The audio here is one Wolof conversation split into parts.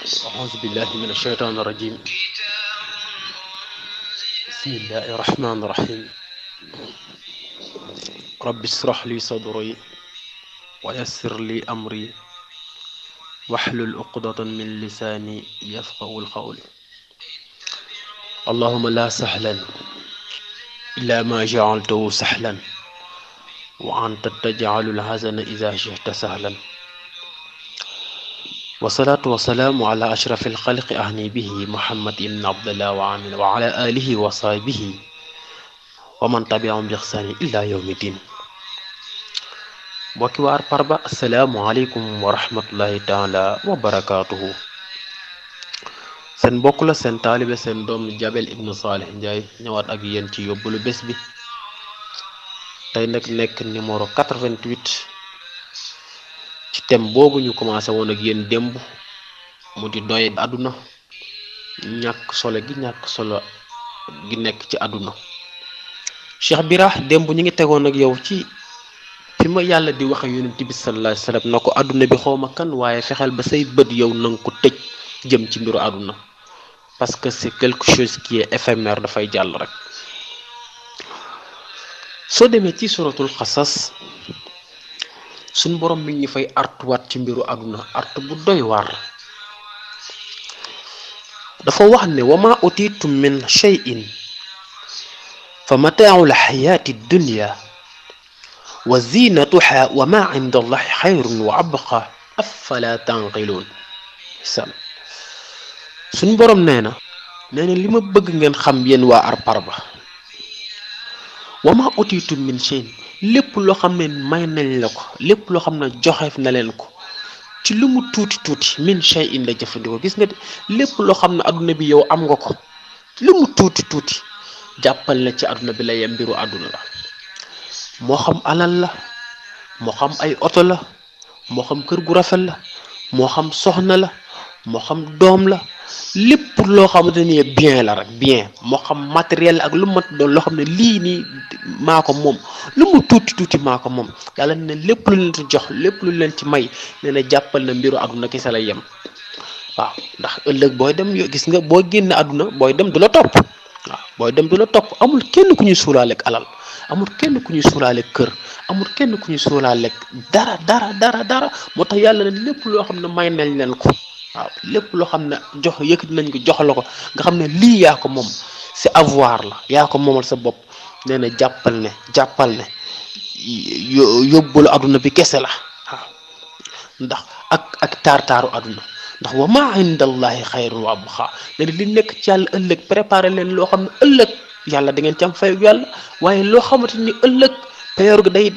أعوذ بالله من الشيطان الرجيم. بسم الله الرحمن الرحيم. رب اشرح لي صدري ويسر لي أمري واحلل عقدة من لساني يفقهوا القول. اللهم لا سهلا إلا ما جعلته سهلا وأنت تجعل الحزن إذا شئت سهلا. والصلاة والسلام على أشرف الخلق أهني به محمد بن عبد الله وعلى آله وصحبه ومن تبعهم بإحسان إلى يوم الدين. mbokki waar Parba asalaamualeykum wa rahmatullahi taala wa barakaatuhu. seen mbokk la seen taalibe seen doom Diabel ibnu Salih Ndiaye ñëwaat ak yéen ci yóbbalu bés bi. tey nag nekk numéro 88 ci thème boobu ñu commencé woon ak yéen démb mu di doy àdduna, ñàkk solo gi nekk ci àdduna. Cheikh Bira démb ñu ngi tegoon ak yow ci fi ma yàlla di waxe yonent bi sallallahu alayhi wasallam na ko àdduna bi xawma kan waaye fexeel ba say bët yow na nga ko tëj jëm ci mbiru àdduna, parce que c'est quelque chose qui est éphémère, dafay jàll rek. soo demee ci suratul xasas suñ borom mi ngi fay artuwaat ci mbiru àdduna artu bu doy waar. dafa wax ne wa ma utitum min shay'in fa mataaul xayaati dunya wa zinatuha wa ma inda allahi xayrun wa abqa afala tanqiluun. suñ borom nee na li ma bëgg ngeen xam yéen waa Parba, wa ma utitum min shay'in lépp loo xam ne may nañ la ko, lépp loo xam ne joxeef na leen ko ci lu mu tuuti tuuti, min shay'in la jëfandikoo. gis nga de lépp loo xam ne adduna bi yow am nga ko lu mu tuuti tuuti jàppal na ci adduna bi la yem, mbiru adduna la. moo xam alal la, moo xam ay oto la, moo xam kër gu rafet la, moo xam soxna la, moo xam doom la, lépp loo xamante ni bien la rek, bien moo xam matériel la ak lu mat doon loo xam ne lii nii maa ko moom, lu mu tuuti tuuti maa ko moom. yàlla ne lépp lu leen ci jox, lépp lu leen ci may, nee na jàppal na mbiru àdduna kese la yem. waaw ndax ëllëg booy dem gis nga boo génne àdduna booy dem du la topp. waaw booy dem du la topp. amul kenn ku ñuy suulaaleeg alal, amul kenn ku ñuy suulaaleeg kër, amul kenn ku ñuy suulaaleeg dara. moo tax yàlla ne lépp loo xam ne may nañ leen ko. waaw lépp loo xam ne jox yëkkati nañ ko jox la ko nga xam ne lii yaa ko moom, c'est avoir la, yaa ko moomal sa bopp. nee na jàppal ne yóbbalu àdduna bi kese la. waaw ndax ak taar-taaru àdduna, ndax wa ma indallahi xayrun wa abqa. nee na li nekk ci yàlla ëllëg préparé leen loo xam ne ëllëg yàlla da ngeen ci am fayu yàlla, waaye loo xamante ni ëllëg payoor gi day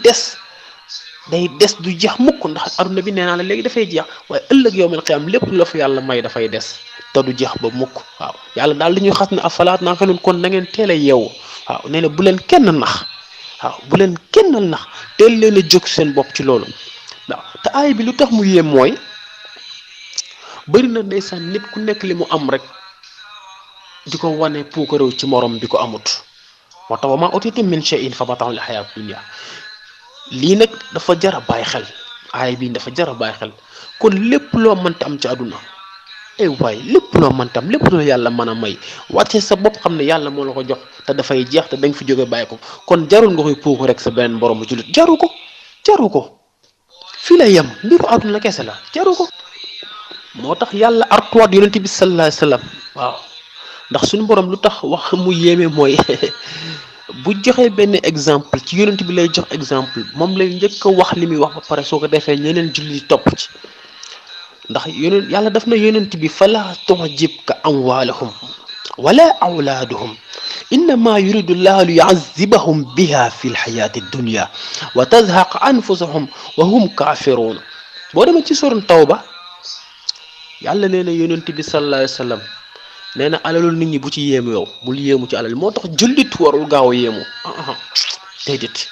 des du jeex mukk. ndax adduna bi nee naa la léegi dafay jeex, waaye ëllëg yawmal qiyaam lépp lu la fa yàlla may dafay des te du jeex ba mukk. waaw yàlla daal li ñuy xas ne afalaa taqilun, kon na ngeen teel a yeewu. waaw nee na bu leen kenn nax, waaw bu leen kenn nax, teel leen a jóg seen bopp ci loolu. waaw te aay bi lu tax mu yéem mooy bëri na ndeysaan nit ku nekk li mu am rek di ko wane puukarew ci morom bi ko amut. moo tax wa maa utiitum min shay'in fa mataaul hayaati dunya. lii nag dafa jar a bàyyi xel, aay bii dafa jar a bàyyi xel. kon lépp loo mënta am ci àdduna, waaye lépp loo mënta am, lépp loo yàlla mën a may, wàcce sa bopp xam ne yàlla moo la ko jox te dafay jeex te dañ fi jóge bàyyi ko. kon jarul nga koy puuku rek sa beneen borom bu jullit, jaru ko fii la yem, mbiru àdduna kese la, jaru ko. moo tax yàlla artuwaat yonent bi sallallahu alayhi wasallam. waaw ndax suñu borom lu tax wax mu yéeme mooy bu joxee benn exemple ci yonent bi lay jox exemple, moom lay njëkk a wax li muy wax ba pare soo ko defee ñeneen julli topp ci. ndax yàlla daf na yonent bi fala tu'jibka amwaaluhum wala awlaaduhum innama yuridu llahu li yu'azzibahum biha fi lxayaati dunya wa tazhaqa anfusuhum wa hum kaafiruun. boo demee ci sura Tawba yàlla nee na yonent bi sallallahu alayhi wa sallam nee na alalul nit ñi bu ci yéemu, yow bul yéemu ci alal. moo tax jullit warul gaaw a yéemu, déedéet,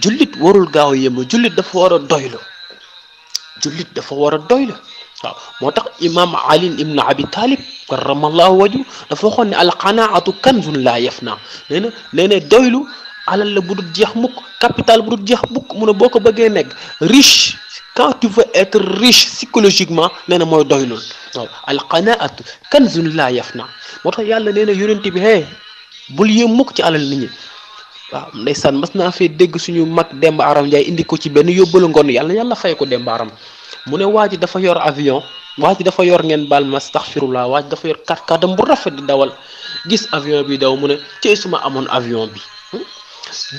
jullit warul gaaw a yéemu. jullit dafa war a doylu, waaw moo tax imaam Ali ibn Abi Talib karamallahu wajhu dafa waxoon ne alqanaatu kanzun laa yafna. nee na doylu alal la bu dul jeex mukk, capital bu dul jeex mukk. mu ne boo ko bëggee nekk riche, quand tu veux être riche psychologiquement, nee na mooy doylul. waaw alqanaatu kanzun laa yafna moo tax yàlla nee na yonent bi bul yëm mukk ci alal nit ñi. waaw ndeysaan mas naa fee dégg suñu mag Demba Aram Ndiaye indi ko ci benn yóbbalu ngoon yàlla fay ko Demba Aram mu ne waa ji dafa yor avion waa ji dafa yor ngeen baal ma astaghfirullah waa ji dafa yor 4x4 bu rafet di dawal gis avion bi daw mu ne cey suma amoon avion bi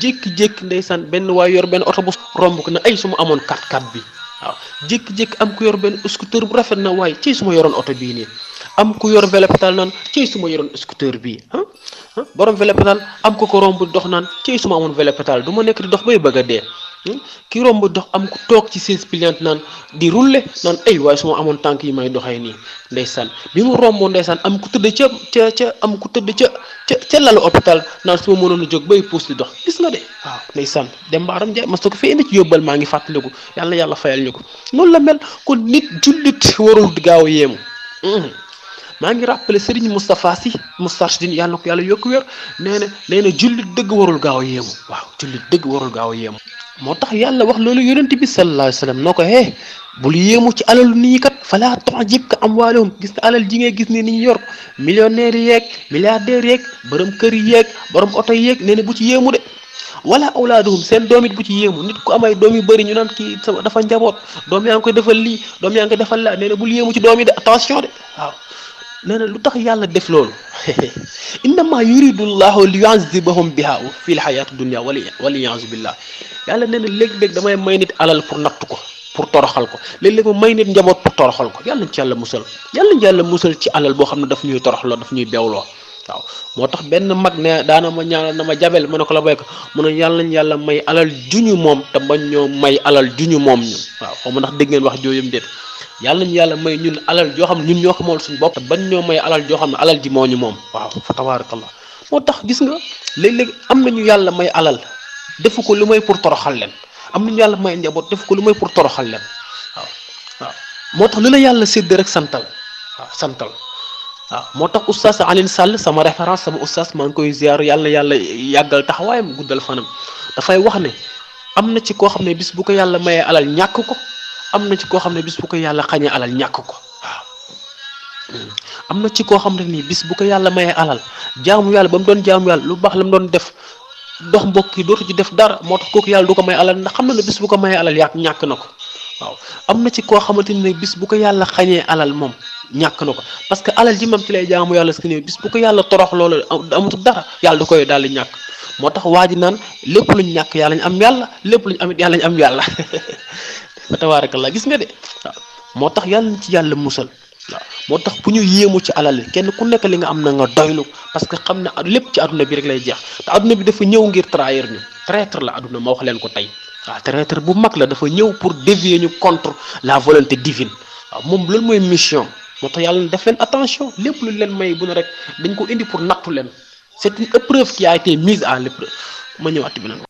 jékki-jékki ndeysaan benn waay yor benn oto bu romb ko ne ay suma amoon 4x4 bi waaw jékki-jékki am ku yor benn scooter bu rafet na waaye cey suma yoroon oto bii nii am ku yor vélo pédale naan cey suma yoroon scooter bii borom vélo pédale am ko romb dox naan cey suma amoon vélo pédale du ma nekk di dox bay bëgg a dee ki romb dox am ku toog ci chaise pliante naan di rouler naan ay waaye suma amoon tànk yi may doxee nii ndeysaan bi mu rombo ndeysaan am ku tëdd ca lalu hôpital naan su ma mënoon a jóg bay puus di dox gis nga de waaw ndeysaan Demba Aram Ndiaye mas na ko fi indi ci yóbbal maa ngi fàttaliku yàlla fayal ñu ko noonu la mel kon nit jullit warul gaaw a yéemu maa ngi rappelé Serigne Moustapha Sy Moustarchidine yàlla na ko yàlla yokku wér nee na jullit dëgg warul gaaw a yéemu waaw jullit dëgg warul gaaw a yéemu moo tax yàlla wax loolu yonent bi sallallahu alayhi wa sallam noo ko bul yéemu ci alalu nit ñi kat fala tu'jibka amwaaluhum gis nga alal ji ngay gis ni ñu yor millionnaires yeeg milliardaires yeeg borom kër yeeg borom oto yeeg nee na bu ci yéemu de wala awlaaduhum seen doom it bu ci yéemu nit ku amay doom yu bëri ñu naan kii dafa njaboot doom yaa ngi koy defal lii doom yaa ngi koy defal laa nee na bul yéemu ci doom yi de attention de waaw nee na lu tax yàlla def loolu innama yuridu llahu li yu'azzibahum biha fi l xayaati dunia waliyaasu billah yàlla nee na léeg-léeg damay may nit alal pour natt ko pour toroxal ko léeg-léeg ma may nit njaboot pour toroxal ko yàlla nañ ci yàlla musal ci alal boo xam ne daf ñuy toroxloo daf ñuy bewloo waaw moo tax benn mag ne daana ma ñaanal na ma jabel ma ne ko la béyko mu ne yàlla nañ yàlla may alal juñu moom te bañ ñoo may alal juñu moom ñun waaw xaw ma ndax dégg ngeen wax jooyam déet yàlla nañu yàlla may ñun alal joo xam ne ñun ñoo ko mool suñu bopp te bañ ñoo may alal joo xam ne alal ji moo ñu moom waaw fa tabarakallah moo tax gis nga léeg-léeg am nañu yàlla may alal defu ko lu may pour toroxal leen am nañu yàlla may njaboot defu ko lu may pour toroxal leen waaw moo tax lu la yàlla sédd rek santal waaw moo tax oustaz Alioune Sall sama référence sama oustaz maa ngi koy ziar yàlla yàggal taxawaayam guddal fanam dafay wax ne am na ci koo xam ne bis bu ko yàlla mayee alal ñàkk ko am na ci koo xam ne bis bu ko yàlla xañee alal ñàkk ko waaw am na ci koo xam ne nii bis bu ko yàlla mayee alal jaamu yàlla ba mu doon jaamu yàlla lu baax la mu doon def dox mbokk yi dootu ci def dara moo tax kooku yàlla du ko may alal ndax xam na ne bis bu ko mayee alal ñàkk na ko waaw am na ci koo xamante ni bis bu ko yàlla xañee alal moom ñàkk na ko parce que alal ji moom ci lay jaamu yàlla si ne bis bu ko yàlla torox loolu amatul dara yàlla du koy daal di ñàkk moo tax waa ji naan lépp luñ ñàkk yàlla ñu am yàlla lépp luñ amit yàlla ñu am yàlla fa tabarakallah gis nga de waaw moo tax yàlla na ci yàlla musal waaw moo tax bu ñu yéemu ci alal kenn ku nekk li nga am na nga doylu parce que xam ne lépp ci àdduna bi rek lay jeex te àdduna bi dafa ñëw ngir trahir ñu traître la àdduna ma wax leen ko tey waaw traître bu mag la dafa ñëw pour dévier ñu contre la volonté divine waaw moom loolu mooy mission moo tax yàlla def leen attention lépp lu leen may bu ne rek dañ ko indi pour nattu leen c'est une épreuve qui a été mise à l'épreuve ma ñëwaat bi nag